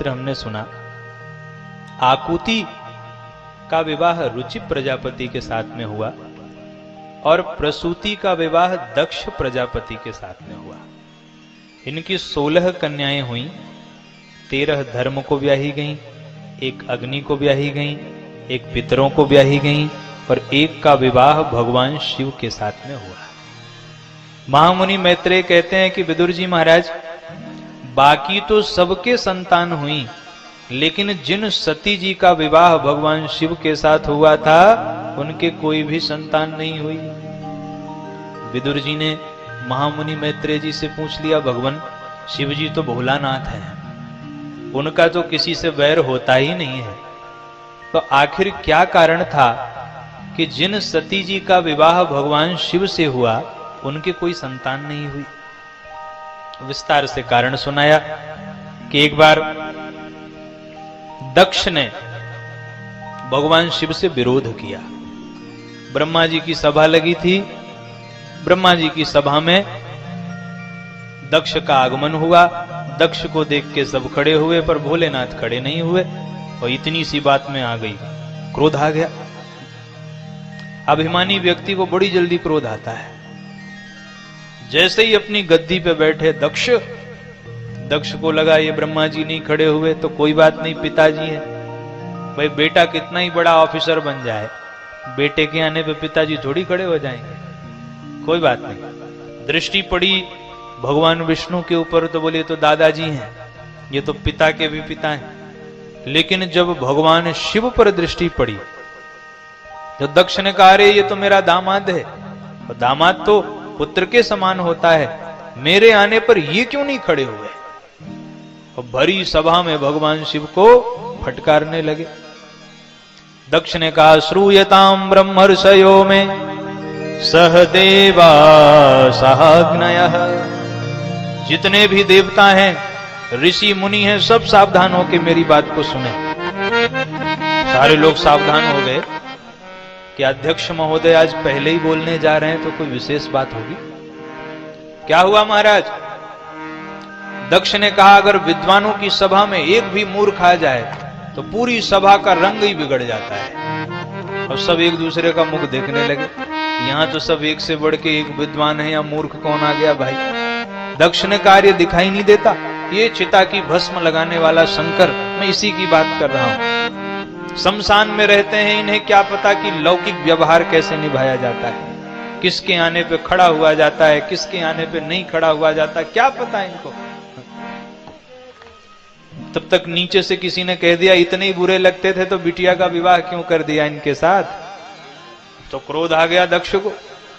हमने सुना, आकुति का विवाह रुचि प्रजापति के साथ में हुआ और प्रसूति का विवाह दक्ष प्रजापति के साथ में हुआ। इनकी 16 कन्याएं हुई, 13 धर्म को ब्याही गईं, एक अग्नि को ब्याही गईं, एक पितरों को ब्याही गईं और एक का विवाह भगवान शिव के साथ में हुआ। महामुनि मैत्रेय कहते हैं कि विदुर जी महाराज, बाकी तो सबके संतान हुई, लेकिन जिन सती जी का विवाह भगवान शिव के साथ हुआ था उनके कोई भी संतान नहीं हुई। विदुर जी ने महामुनि मैत्रेय जी से पूछ लिया, भगवान शिव जी तो भोलानाथ हैं, उनका तो किसी से वैर होता ही नहीं है, तो आखिर क्या कारण था कि जिन सती जी का विवाह भगवान शिव से हुआ उनके कोई संतान नहीं हुई। विस्तार से कारण सुनाया कि एक बार दक्ष ने भगवान शिव से विरोध किया। ब्रह्मा जी की सभा लगी थी, ब्रह्मा जी की सभा में दक्ष का आगमन हुआ। दक्ष को देख के सब खड़े हुए, पर भोलेनाथ खड़े नहीं हुए और इतनी सी बात में आ गई, क्रोध आ गया। अभिमानी व्यक्ति को बड़ी जल्दी क्रोध आता है। जैसे ही अपनी गद्दी पे बैठे दक्ष को लगा ये ब्रह्मा जी नहीं खड़े हुए तो कोई बात नहीं, पिताजी हैं भाई, बेटा कितना ही बड़ा ऑफिसर बन जाए, बेटे के आने पे पिताजी थोड़ी खड़े हो जाएंगे, कोई बात नहीं। दृष्टि पड़ी भगवान विष्णु के ऊपर तो बोले तो दादाजी हैं, ये तो पिता के भी पिता हैं। लेकिन जब भगवान शिव पर दृष्टि पड़ी तो दक्ष ने कहा, अरे ये तो मेरा दामाद है, और दामाद तो पुत्र के समान होता है, मेरे आने पर ये क्यों नहीं खड़े हुए। और भरी सभा में भगवान शिव को फटकारने लगे। दक्ष ने कहा, श्रूयताम ब्रह्मर्षयो में सहदेवा सहाग्नयः, जितने भी देवता हैं, ऋषि मुनि हैं, सब सावधान होकर मेरी बात को सुने। सारे लोग सावधान हो गए कि अध्यक्ष महोदय आज पहले ही बोलने जा रहे हैं, तो कोई विशेष बात होगी। क्या हुआ महाराज? दक्ष ने कहा, अगर विद्वानों की सभा में एक भी मूर्ख आ जाए तो पूरी सभा का रंग ही बिगड़ जाता है। और सब एक दूसरे का मुख देखने लगे, यहां तो सब एक से बढ़ के एक विद्वान है, या मूर्ख कौन आ गया भाई। दक्ष ने कहा, ये दिखाई नहीं देता, ये चिता की भस्म लगाने वाला शंकर, मैं इसी की बात कर रहा हूं। शमशान में रहते हैं, इन्हें क्या पता कि लौकिक व्यवहार कैसे निभाया जाता है, किसके आने पे खड़ा हुआ जाता है, किसके आने पे नहीं खड़ा हुआ जाता, क्या पता है इनको। तब तक नीचे से किसी ने कह दिया, इतने ही बुरे लगते थे तो बिटिया का विवाह क्यों कर दिया इनके साथ। तो क्रोध आ गया दक्ष को,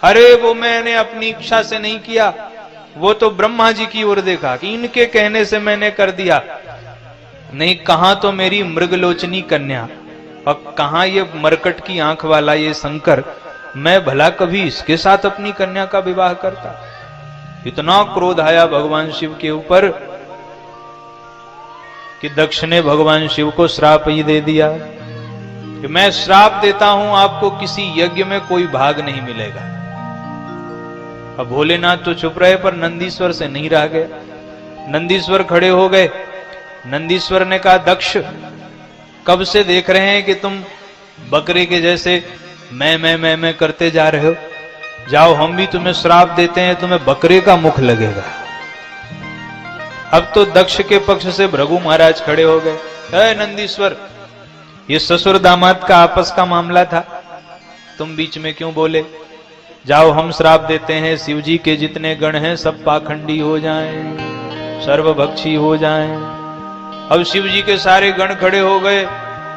अरे वो मैंने अपनी इच्छा से नहीं किया, वो तो ब्रह्मा जी की ओर देखा कि इनके कहने से मैंने कर दिया। नहीं, कहां तो मेरी मृगलोचनी कन्या और कहां ये मरकट की आंख वाला ये शंकर, मैं भला कभी इसके साथ अपनी कन्या का विवाह करता। इतना क्रोध आया भगवान शिव के ऊपर कि दक्ष ने भगवान शिव को श्राप ही दे दिया कि मैं श्राप देता हूं, आपको किसी यज्ञ में कोई भाग नहीं मिलेगा। अब भोलेनाथ तो चुप रहे, पर नंदीश्वर से नहीं रह गए। नंदीश्वर खड़े हो गए। नंदीश्वर ने कहा, दक्ष कब से देख रहे हैं कि तुम बकरे के जैसे मैं करते जा रहे हो, जाओ हम भी तुम्हें श्राप देते हैं, तुम्हें बकरे का मुख लगेगा। अब तो दक्ष के पक्ष से भृगु महाराज खड़े हो गए, अरे नंदीश्वर, ये ससुर दामाद का आपस का मामला था, तुम बीच में क्यों बोले, जाओ हम श्राप देते हैं, शिव जी के जितने गण हैं सब पाखंडी हो जाएं, सर्वभक्षी हो जाएं। अब शिव जी के सारे गण खड़े हो गए।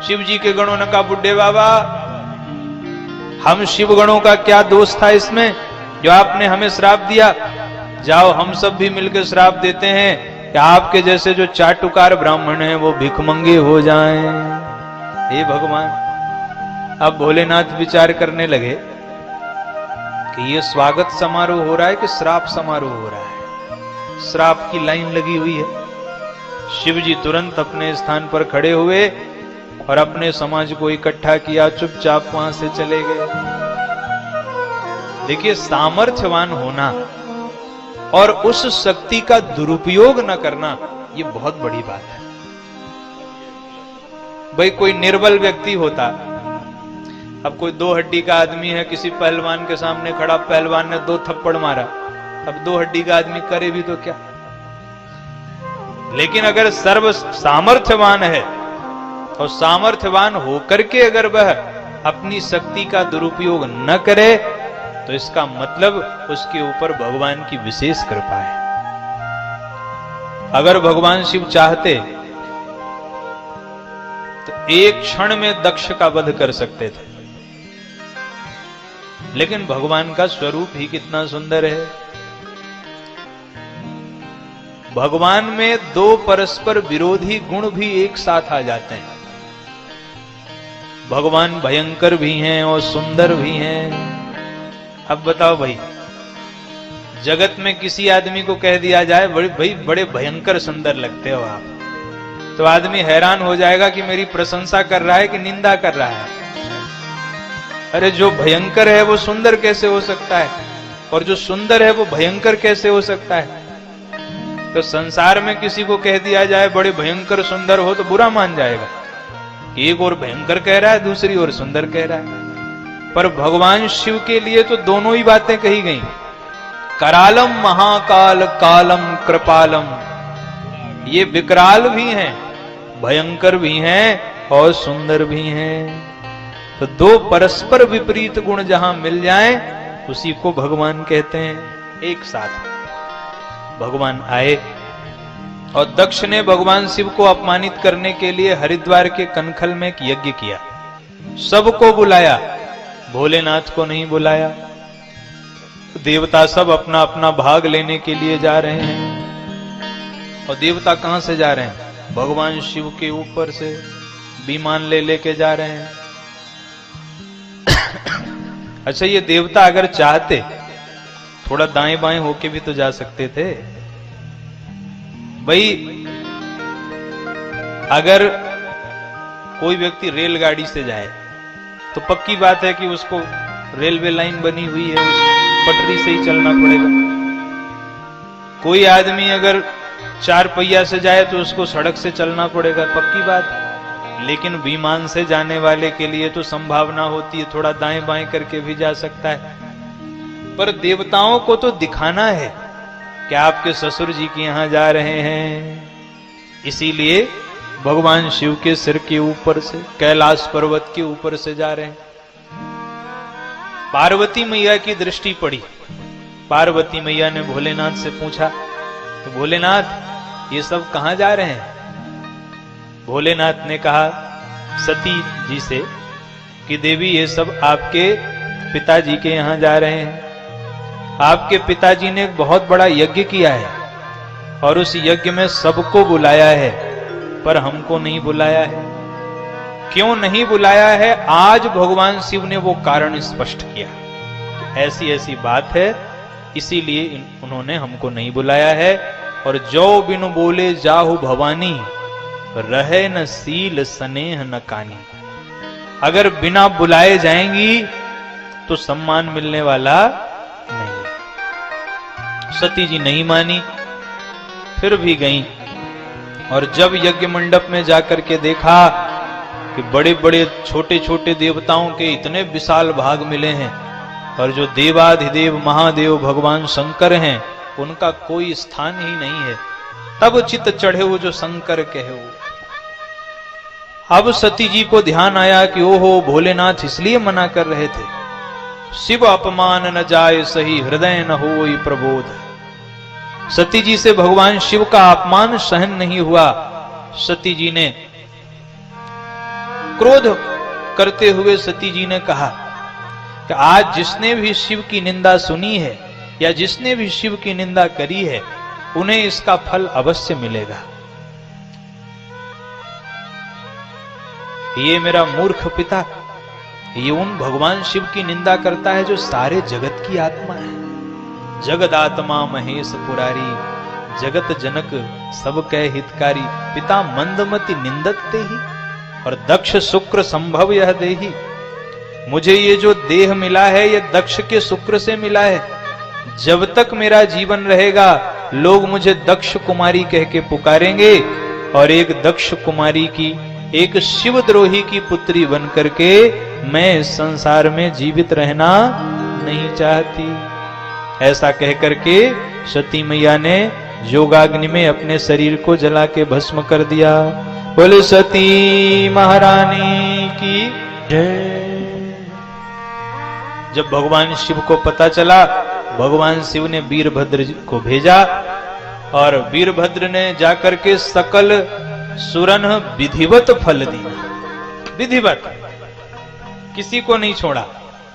शिव जी के गणों ने कहा, बुड्ढे बाबा, हम शिव गणों का क्या दोष था इसमें जो आपने हमें श्राप दिया, जाओ हम सब भी मिलकर श्राप देते हैं कि आपके जैसे जो चाटुकार ब्राह्मण हैं वो भिखमंगे हो जाएं। हे भगवान। अब भोलेनाथ विचार करने लगे कि ये स्वागत समारोह हो रहा है कि श्राप समारोह हो रहा है। श्राप की लाइन लगी हुई है। शिव जी तुरंत अपने स्थान पर खड़े हुए और अपने समाज को इकट्ठा किया, चुपचाप वहां से चले गए। देखिए, सामर्थ्यवान होना और उस शक्ति का दुरुपयोग न करना, ये बहुत बड़ी बात है। भाई कोई निर्बल व्यक्ति होता, अब कोई 2 हड्डी का आदमी है, किसी पहलवान के सामने खड़ा, पहलवान ने 2 थप्पड़ मारा, अब 2 हड्डी का आदमी करे भी तो क्या। लेकिन अगर सर्व सामर्थ्यवान है और सामर्थ्यवान होकर के अगर वह अपनी शक्ति का दुरुपयोग न करे, तो इसका मतलब उसके ऊपर भगवान की विशेष कृपा है। अगर भगवान शिव चाहते तो एक क्षण में दक्ष का वध कर सकते थे, लेकिन भगवान का स्वरूप ही कितना सुंदर है। भगवान में 2 परस्पर विरोधी गुण भी एक साथ आ जाते हैं। भगवान भयंकर भी हैं और सुंदर भी हैं। अब बताओ भाई, जगत में किसी आदमी को कह दिया जाए भाई बड़े भयंकर सुंदर लगते हो आप, तो आदमी हैरान हो जाएगा कि मेरी प्रशंसा कर रहा है कि निंदा कर रहा है। अरे जो भयंकर है वो सुंदर कैसे हो सकता है, और जो सुंदर है वो भयंकर कैसे हो सकता है। तो संसार में किसी को कह दिया जाए बड़े भयंकर सुंदर हो, तो बुरा मान जाएगा। एक और भयंकर कह रहा है, दूसरी ओर सुंदर कह रहा है। पर भगवान शिव के लिए तो दोनों ही बातें कही गई। करालम महाकाल कालम कृपालम, ये विकराल भी हैं, भयंकर भी हैं और सुंदर भी हैं। तो 2 परस्पर विपरीत गुण जहां मिल जाएं, उसी को भगवान कहते हैं। एक साथ भगवान आए और दक्ष ने भगवान शिव को अपमानित करने के लिए हरिद्वार के कनखल में एक यज्ञ किया। सबको बुलाया, भोलेनाथ को नहीं बुलाया। देवता सब अपना अपना भाग लेने के लिए जा रहे हैं। और देवता कहां से जा रहे हैं? भगवान शिव के ऊपर से विमान ले लेके जा रहे हैं। अच्छा, ये देवता अगर चाहते थोड़ा दाएं बाएं होके भी तो जा सकते थे भाई। अगर कोई व्यक्ति रेलगाड़ी से जाए तो पक्की बात है कि उसको रेलवे लाइन बनी हुई है, उसको पटरी से ही चलना पड़ेगा। कोई आदमी अगर 4 पहिया से जाए तो उसको सड़क से चलना पड़ेगा, पक्की बात। लेकिन विमान से जाने वाले के लिए तो संभावना होती है थोड़ा दाएं बाएं करके भी जा सकता है। पर देवताओं को तो दिखाना है कि आपके ससुर जी के यहां जा रहे हैं, इसीलिए भगवान शिव के सिर के ऊपर से, कैलाश पर्वत के ऊपर से जा रहे हैं। पार्वती मैया की दृष्टि पड़ी। पार्वती मैया ने भोलेनाथ से पूछा तो भोलेनाथ ये सब कहां जा रहे हैं? भोलेनाथ ने कहा सती जी से कि देवी ये सब आपके पिताजी के यहां जा रहे हैं। आपके पिताजी ने एक बहुत बड़ा यज्ञ किया है और उस यज्ञ में सबको बुलाया है, पर हमको नहीं बुलाया है। क्यों नहीं बुलाया है? आज भगवान शिव ने वो कारण स्पष्ट किया, ऐसी ऐसी बात है, इसीलिए उन्होंने हमको नहीं बुलाया है। और जो बिनु बोले जाहु भवानी, रहे न सील स्नेह न कानी। अगर बिना बुलाए जाएंगी तो सम्मान मिलने वाला नहीं। सती जी नहीं मानी, फिर भी गईं। और जब यज्ञ मंडप में जाकर के देखा कि बड़े बड़े छोटे छोटे देवताओं के इतने विशाल भाग मिले हैं, और जो देवाधिदेव महादेव भगवान शंकर हैं उनका कोई स्थान ही नहीं है, तब चित चढ़े वो जो शंकर कहे वो। अब सती जी को ध्यान आया कि ओहो, भोलेनाथ इसलिए मना कर रहे थे, शिव अपमान न जाए सही हृदय न होई प्रबोध। सती जी से भगवान शिव का अपमान सहन नहीं हुआ। सती जी ने क्रोध करते हुए सती जी ने कहा कि आज जिसने भी शिव की निंदा सुनी है या जिसने भी शिव की निंदा करी है, उन्हें इसका फल अवश्य मिलेगा। ये मेरा मूर्ख पिता, ये उन भगवान शिव की निंदा करता है जो सारे जगत की आत्मा है। जगदात्मा महेश पुरारी, जगत जनक सब कह हितकारी। पिता मंदमति निंदत ते ही, और दक्ष शुक्र संभव यह देही। मुझे ये जो देह मिला है ये दक्ष के शुक्र से मिला है। जब तक मेरा जीवन रहेगा लोग मुझे दक्ष कुमारी कह के पुकारेंगे, और एक दक्ष कुमारी की एक शिवद्रोही की पुत्री बन करके मैं इस संसार में जीवित रहना नहीं चाहती। ऐसा कह करके सती मैया ने योगाग्नि में अपने शरीर को जला के भस्म कर दिया। बोले सती महारानी की जय। जब भगवान शिव को पता चला, भगवान शिव ने वीरभद्र को भेजा और वीरभद्र ने जाकर के सकल सुरन विधिवत फल दिया। विधिवत, किसी को नहीं छोड़ा।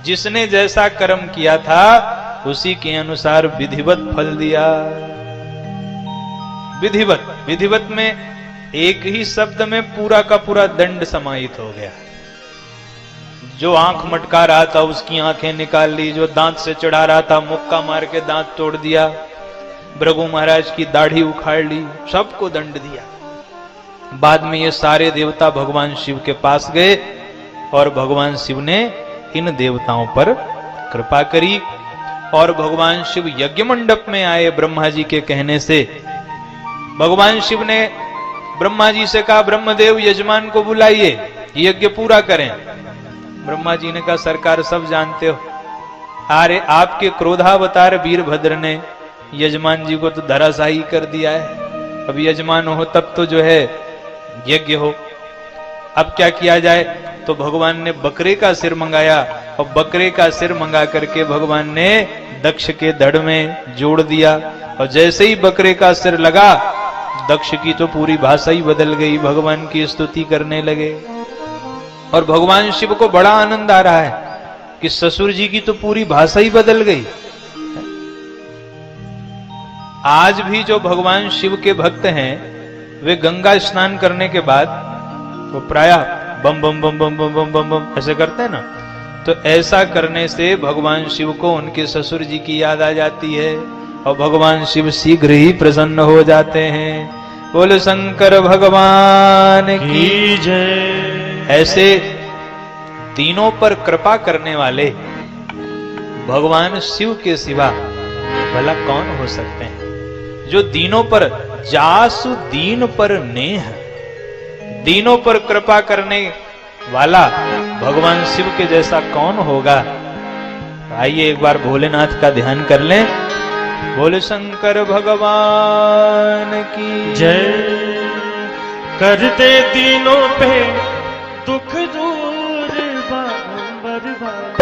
जिसने जैसा कर्म किया था उसी के अनुसार विधिवत फल दिया। विधिवत, विधिवत में एक ही शब्द में पूरा का पूरा दंड समाहित हो गया। जो आंख मटका रहा था उसकी आंखें निकाल ली, जो दांत से चढ़ा रहा था मुक्का मार के दांत तोड़ दिया, भृगु महाराज की दाढ़ी उखाड़ ली, सबको दंड दिया। बाद में ये सारे देवता भगवान शिव के पास गए और भगवान शिव ने इन देवताओं पर कृपा करी और भगवान शिव यज्ञ मंडप में आए। ब्रह्मा जी के कहने से भगवान शिव ने ब्रह्मा जी से कहा, ब्रह्मदेव यजमान को बुलाइए, यज्ञ पूरा करें। ब्रह्मा जी ने कहा, सरकार सब जानते हो, अरे आपके क्रोधावतार वीरभद्र ने यजमान जी को तो धराशायी कर दिया है। अब यजमान हो तब तो जो है यज्ञ हो। अब क्या किया जाए? तो भगवान ने बकरे का सिर मंगाया और बकरे का सिर मंगा करके भगवान ने दक्ष के धड़ में जोड़ दिया और जैसे ही बकरे का सिर लगा, दक्ष की तो पूरी भाषा ही बदल गई, भगवान की स्तुति करने लगे। और भगवान शिव को बड़ा आनंद आ रहा है कि ससुर जी की तो पूरी भाषा ही बदल गई। आज भी जो भगवान शिव के भक्त हैं वे गंगा स्नान करने के बाद वो प्रायः बम बम बम बम बम बम बम बम ऐसे करते हैं ना, तो ऐसा करने से भगवान शिव को उनके ससुर जी की याद आ जाती है और भगवान शिव शीघ्र ही प्रसन्न हो जाते हैं। बोले शंकर भगवान की जय। ऐसे तीनों पर कृपा करने वाले भगवान शिव के सिवा भला कौन हो सकते हैं? जो दीनों पर जासु दीन पर नेह, दीनों पर कृपा करने वाला भगवान शिव के जैसा कौन होगा? आइए एक बार भोलेनाथ का ध्यान कर लें। बोले शंकर भगवान की जय। कर दे दीनों पे दुख दूर बारंबार बार।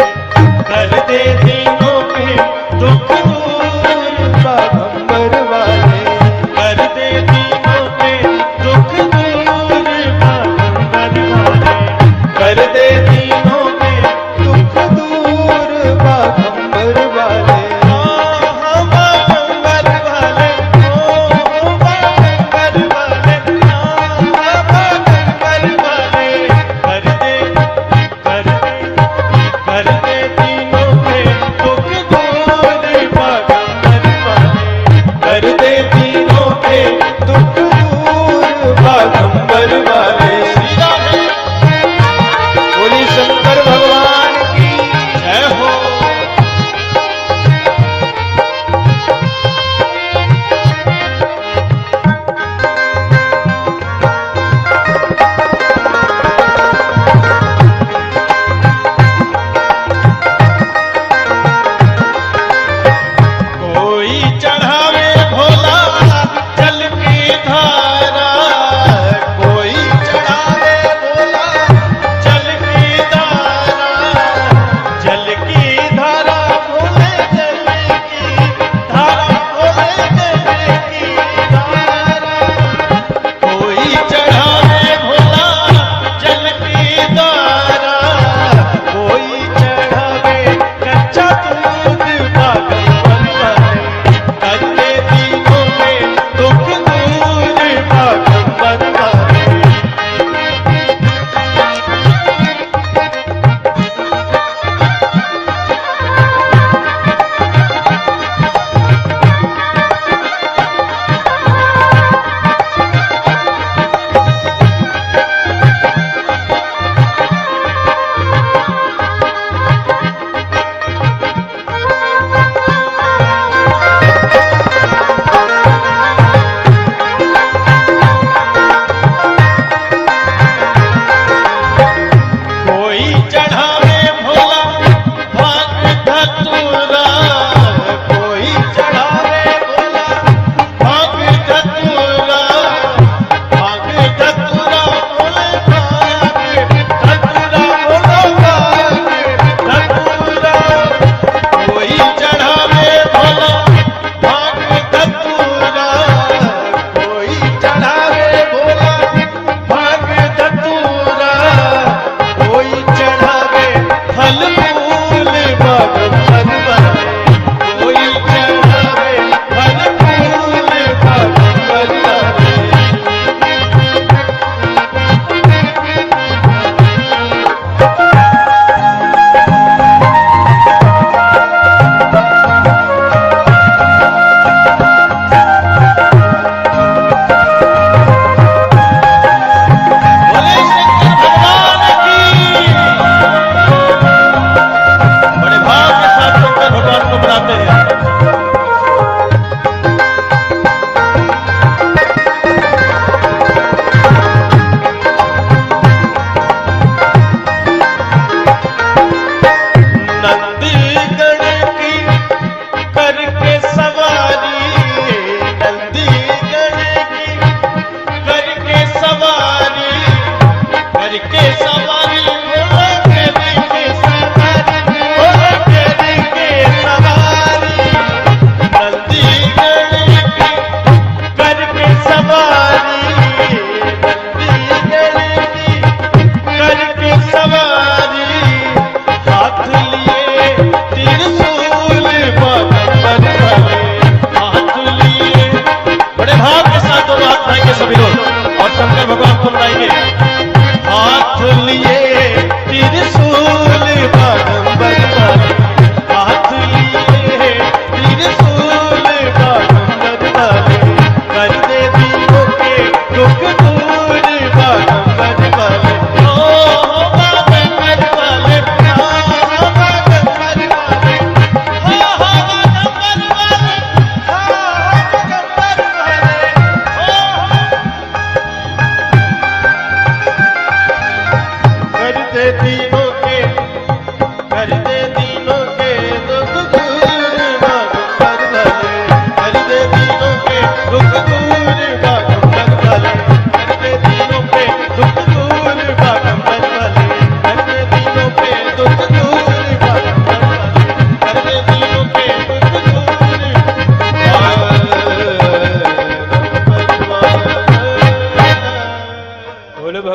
कर दे दीनों पे दुख दूर बारंबार वाले। कर दे दीनों पे दुख दूर बारंबार वाले। कर दे दीनों पे दुख दूर बारंबार वाले।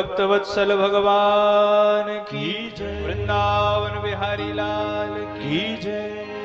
भक्तवत्सल भगवान की की जय वृंदावन बिहारी लाल की की जय।